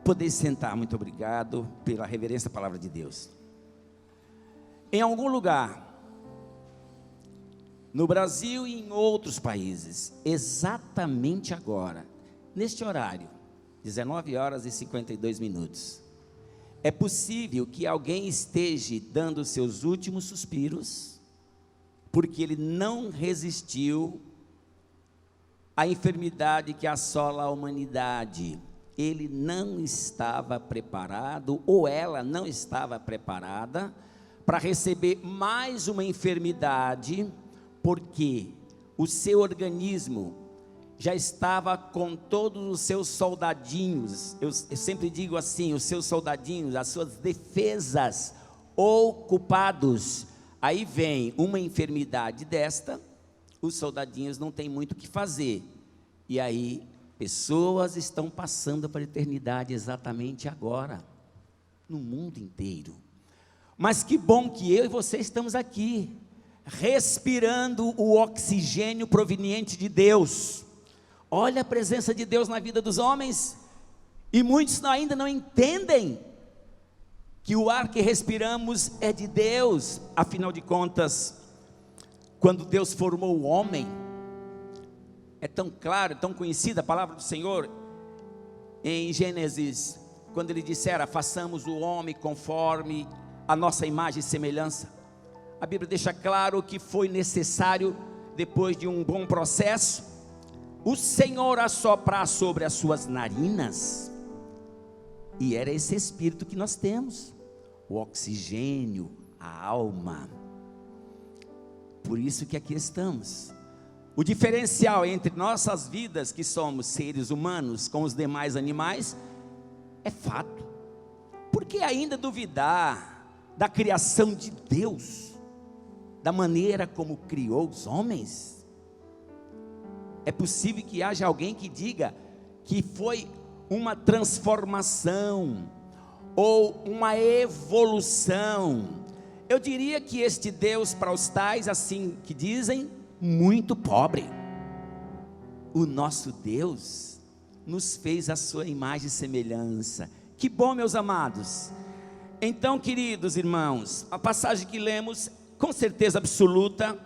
Poder sentar, muito obrigado pela reverência à palavra de Deus. Em algum lugar, no Brasil e em outros países, exatamente agora, neste horário, 19 horas e 52 minutos, é possível que alguém esteja dando seus últimos suspiros, porque ele não resistiu à enfermidade que assola a humanidade. Ele não estava preparado, ou ela não estava preparada, para receber mais uma enfermidade, porque o seu organismo já estava com todos os seus soldadinhos, eu sempre digo assim, os seus soldadinhos, as suas defesas ocupados. Aí vem uma enfermidade desta, os soldadinhos não têm muito o que fazer, e aí pessoas estão passando para a eternidade exatamente agora, no mundo inteiro. Mas que bom que eu e você estamos aqui, respirando o oxigênio proveniente de Deus. Olha a presença de Deus na vida dos homens, e muitos ainda não entendem que o ar que respiramos é de Deus. Afinal de contas, quando Deus formou o homem, é tão claro, tão conhecida a palavra do Senhor, em Gênesis, quando ele dissera, façamos o homem conforme a nossa imagem e semelhança. A Bíblia deixa claro que foi necessário, depois de um bom processo, o Senhor assoprar sobre as suas narinas, e era esse espírito que nós temos, o oxigênio, a alma. Por isso que aqui estamos. O diferencial entre nossas vidas, que somos seres humanos, com os demais animais, é fato. Por que ainda duvidar da criação de Deus, da maneira como criou os homens? É possível que haja alguém que diga que foi uma transformação, ou uma evolução. Eu diria que este Deus, para os tais, assim que dizem, muito pobre. O nosso Deus nos fez a sua imagem e semelhança. Que bom, meus amados. Então, queridos irmãos, a passagem que lemos, com certeza absoluta,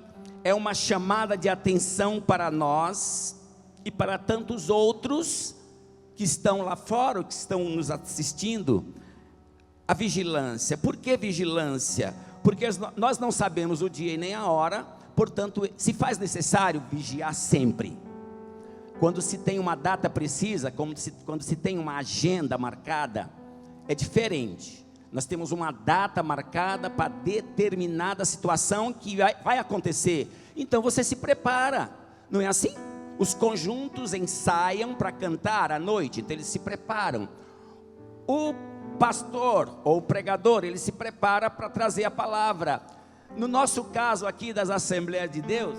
é uma chamada de atenção para nós e para tantos outros que estão lá fora, que estão nos assistindo. A vigilância. Por que vigilância? Porque nós não sabemos o dia e nem a hora, portanto, se faz necessário vigiar sempre. Quando se tem uma data precisa, quando se tem uma agenda marcada, é diferente. Nós temos uma data marcada para determinada situação que vai acontecer. Então você se prepara, não é assim? Os conjuntos ensaiam para cantar à noite, então eles se preparam. O pastor ou o pregador, ele se prepara para trazer a palavra. No nosso caso aqui das Assembleias de Deus,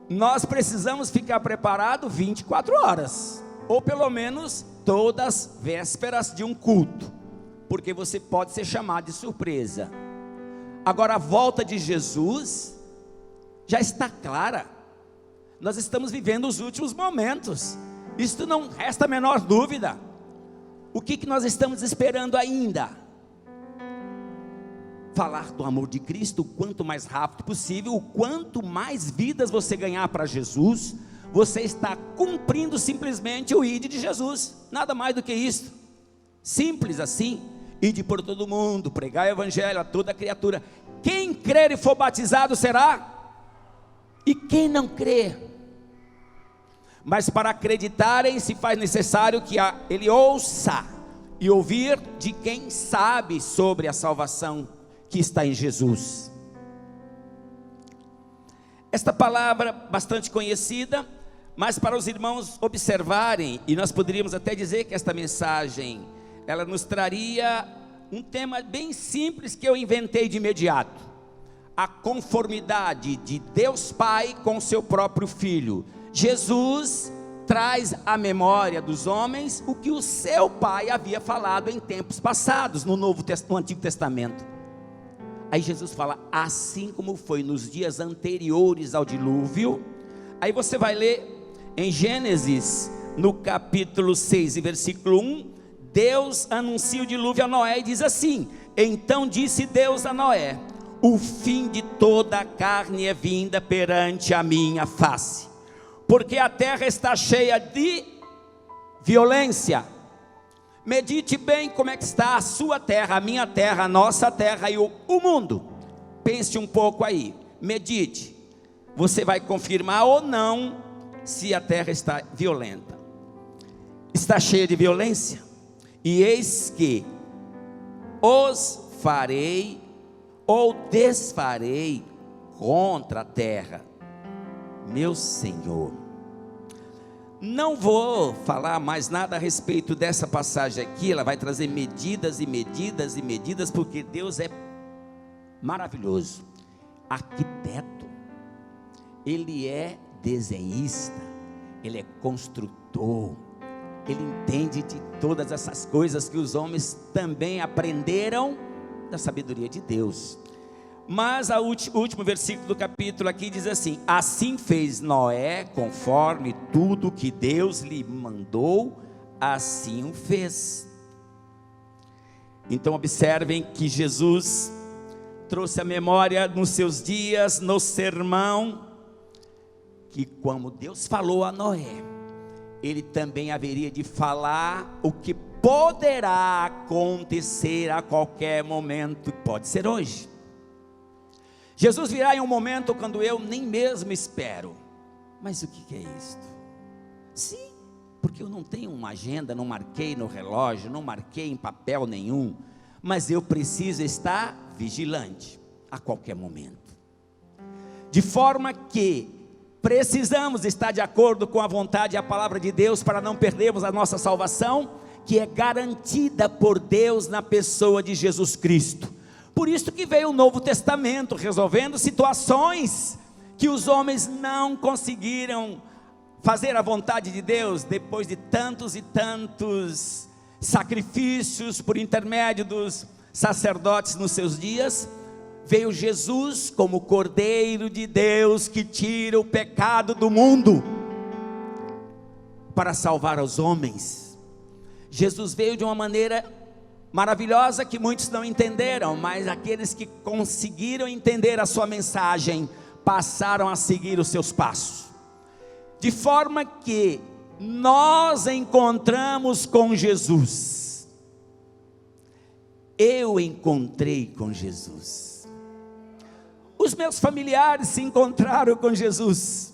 nós precisamos ficar preparados 24 horas, ou pelo menos todas as vésperas de um culto, porque você pode ser chamado de surpresa. Agora a volta de Jesus já está clara, nós estamos vivendo os últimos momentos, isto não resta a menor dúvida. O que nós estamos esperando ainda? Falar do amor de Cristo o quanto mais rápido possível. O quanto mais vidas você ganhar para Jesus, você está cumprindo simplesmente o ID de Jesus, nada mais do que isso, simples assim. Ide por todo mundo, pregar o evangelho a toda criatura. Quem crer e for batizado será, e quem não crer, mas para acreditarem se faz necessário que ele ouça e ouvir de quem sabe sobre a salvação que está em Jesus. Esta palavra bastante conhecida, mas para os irmãos observarem, e nós poderíamos até dizer que esta mensagem, ela nos traria um tema bem simples que eu inventei de imediato: a conformidade de Deus Pai com seu próprio Filho. Jesus traz à memória dos homens o que o seu Pai havia falado em tempos passados, no Antigo Testamento. Aí Jesus fala, assim como foi nos dias anteriores ao dilúvio. Aí você vai ler em Gênesis, no capítulo 6 e versículo 1, Deus anuncia o dilúvio a Noé e diz assim: então disse Deus a Noé: o fim de toda a carne é vinda perante a minha face, porque a terra está cheia de violência. Medite bem como é que está a sua terra, a minha terra, a nossa terra e o mundo. Pense um pouco aí, medite. Você vai confirmar ou não se a terra está violenta. Está cheia de violência. E eis que os farei ou desfarei contra a terra, meu Senhor. Não vou falar mais nada a respeito dessa passagem aqui. Ela vai trazer medidas e medidas e medidas, porque Deus é maravilhoso, arquiteto, Ele é desenhista, Ele é construtor, Ele entende de todas essas coisas que os homens também aprenderam da sabedoria de Deus. Mas o último versículo do capítulo aqui diz assim: assim fez Noé conforme tudo que Deus lhe mandou, assim o fez. Então observem que Jesus trouxe a memória nos seus dias, no sermão, que como Deus falou a Noé, Ele também haveria de falar o que poderá acontecer a qualquer momento, pode ser hoje. Jesus virá em um momento quando eu nem mesmo espero. Mas o que é isto? Sim, porque eu não tenho uma agenda, não marquei no relógio, não marquei em papel nenhum, mas eu preciso estar vigilante a qualquer momento, de forma que precisamos estar de acordo com a vontade e a palavra de Deus, para não perdermos a nossa salvação, que é garantida por Deus na pessoa de Jesus Cristo. Por isso que veio o Novo Testamento, resolvendo situações que os homens não conseguiram fazer a vontade de Deus, depois de tantos e tantos sacrifícios por intermédio dos sacerdotes nos seus dias. Veio Jesus como Cordeiro de Deus, que tira o pecado do mundo, para salvar os homens. Jesus veio de uma maneira maravilhosa que muitos não entenderam, mas aqueles que conseguiram entender a sua mensagem, passaram a seguir os seus passos, de forma que nós encontramos com Jesus. Eu encontrei com Jesus, os meus familiares se encontraram com Jesus.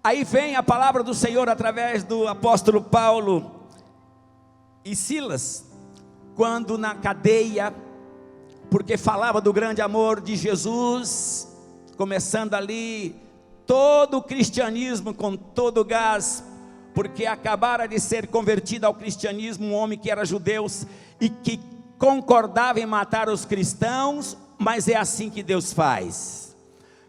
Aí vem a palavra do Senhor através do apóstolo Paulo e Silas, quando na cadeia, porque falava do grande amor de Jesus, começando ali todo o cristianismo com todo o gás, porque acabara de ser convertido ao cristianismo um homem que era judeu e que concordava em matar os cristãos. Mas é assim que Deus faz.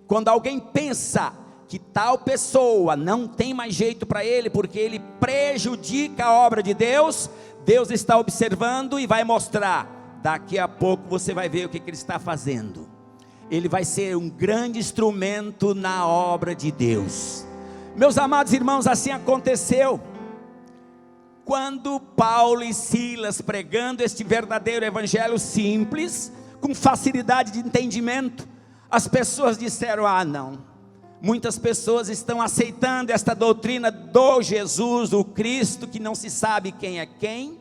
Quando alguém pensa que tal pessoa não tem mais jeito para ele, porque ele prejudica a obra de Deus, Deus está observando e vai mostrar. Daqui a pouco você vai ver o que ele está fazendo. Ele vai ser um grande instrumento na obra de Deus. Meus amados irmãos, assim aconteceu. Quando Paulo e Silas, pregando este verdadeiro evangelho simples, com facilidade de entendimento, as pessoas disseram: ah não, muitas pessoas estão aceitando esta doutrina do Jesus, o Cristo, que não se sabe quem é quem,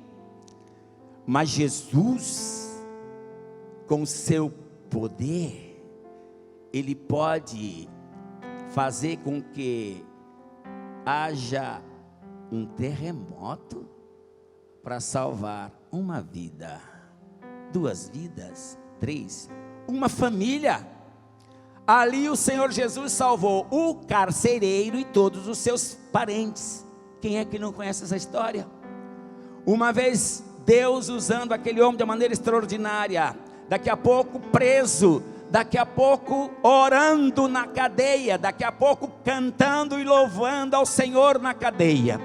mas Jesus, com o seu poder, Ele pode fazer com que haja um terremoto para salvar uma vida, 2 vidas, 3, uma família. Ali o Senhor Jesus salvou o carcereiro e todos os seus parentes. Quem é que não conhece essa história? Uma vez Deus usando aquele homem de maneira extraordinária, daqui a pouco preso, daqui a pouco orando na cadeia, daqui a pouco cantando e louvando ao Senhor na cadeia.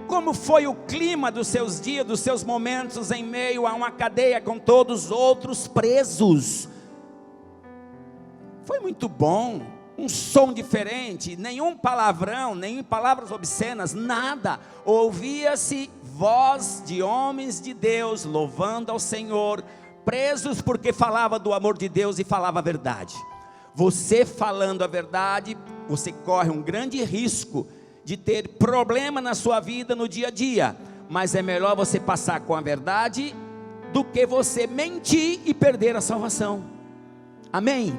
Como foi o clima dos seus dias, dos seus momentos em meio a uma cadeia com todos os outros presos? Foi muito bom, um som diferente, nenhum palavrão, nem palavras obscenas, nada. Ouvia-se voz de homens de Deus louvando ao Senhor, presos porque falava do amor de Deus e falava a verdade. Você falando a verdade, você corre um grande risco de ter problema na sua vida no dia a dia, mas é melhor você passar com a verdade do que você mentir e perder a salvação. Amém?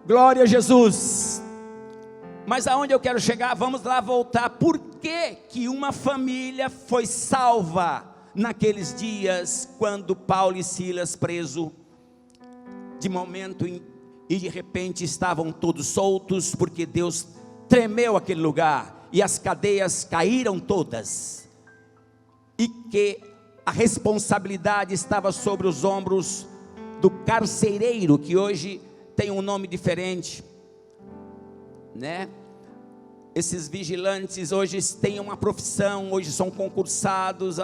Glória a Jesus. Mas aonde eu quero chegar? Vamos lá voltar. Por que uma família foi salva naqueles dias, quando Paulo e Silas presos, de momento e de repente estavam todos soltos, porque Deus tremeu aquele lugar, e as cadeias caíram todas, e que a responsabilidade estava sobre os ombros do carcereiro, que hoje tem um nome diferente, né? Esses vigilantes hoje têm uma profissão, hoje são concursados,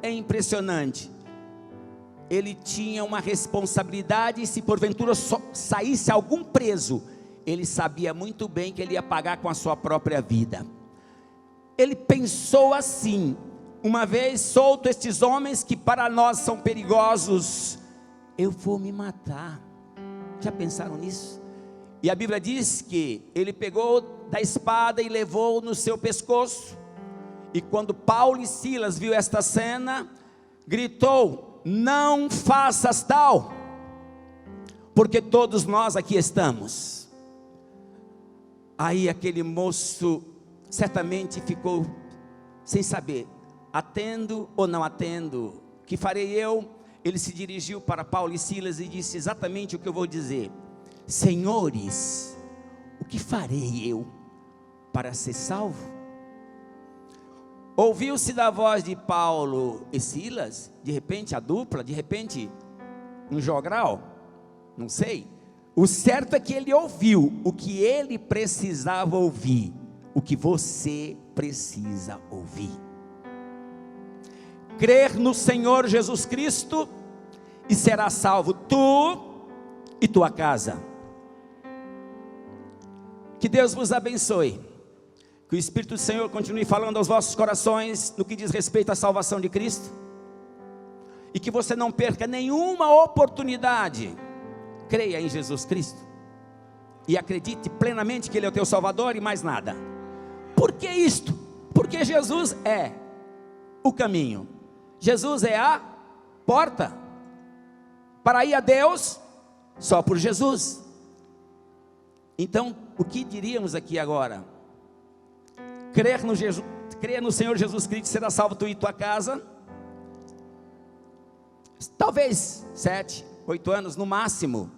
é impressionante. Ele tinha uma responsabilidade, e se porventura saísse algum preso, ele sabia muito bem que ele ia pagar com a sua própria vida. Ele pensou assim: uma vez solto estes homens que para nós são perigosos, eu vou me matar. Já pensaram nisso? E a Bíblia diz que ele pegou da espada e levou no seu pescoço. E quando Paulo e Silas viu esta cena, gritou: não faças tal, porque todos nós aqui estamos. Aí aquele moço certamente ficou sem saber, atendo ou não atendo, que farei eu? Ele se dirigiu para Paulo e Silas e disse exatamente o que eu vou dizer: senhores, o que farei eu para ser salvo? Ouviu-se da voz de Paulo e Silas, de repente a dupla, de repente um jogral, não sei. O certo é que ele ouviu o que ele precisava ouvir, o que você precisa ouvir. Crer no Senhor Jesus Cristo e será salvo tu e tua casa. Que Deus vos abençoe. Que o Espírito do Senhor continue falando aos vossos corações no que diz respeito à salvação de Cristo. E que você não perca nenhuma oportunidade. Creia em Jesus Cristo. E acredite plenamente que Ele é o teu Salvador e mais nada. Por que isto? Porque Jesus é o caminho. Jesus é a porta. Para ir a Deus, só por Jesus. Então, o que diríamos aqui agora? Crer no Senhor Jesus Cristo, será salvo tu e tua casa. Talvez 7, 8 anos no máximo.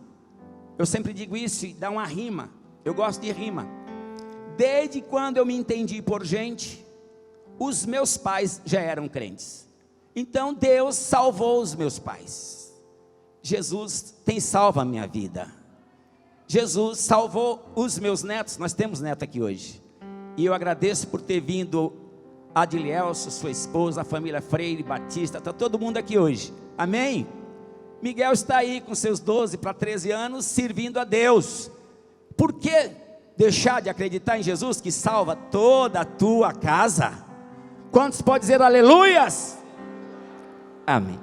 Eu sempre digo isso e dá uma rima. Eu gosto de rima. Desde quando eu me entendi por gente, os meus pais já eram crentes. Então Deus salvou os meus pais. Jesus tem salvo a minha vida. Jesus salvou os meus netos. Nós temos neto aqui hoje. E eu agradeço por ter vindo Adilielso, sua esposa, a família Freire, Batista, está todo mundo aqui hoje. Amém? Miguel está aí com seus 12 para 13 anos, servindo a Deus. Por que deixar de acreditar em Jesus, que salva toda a tua casa? Quantos podem dizer aleluias? Amém.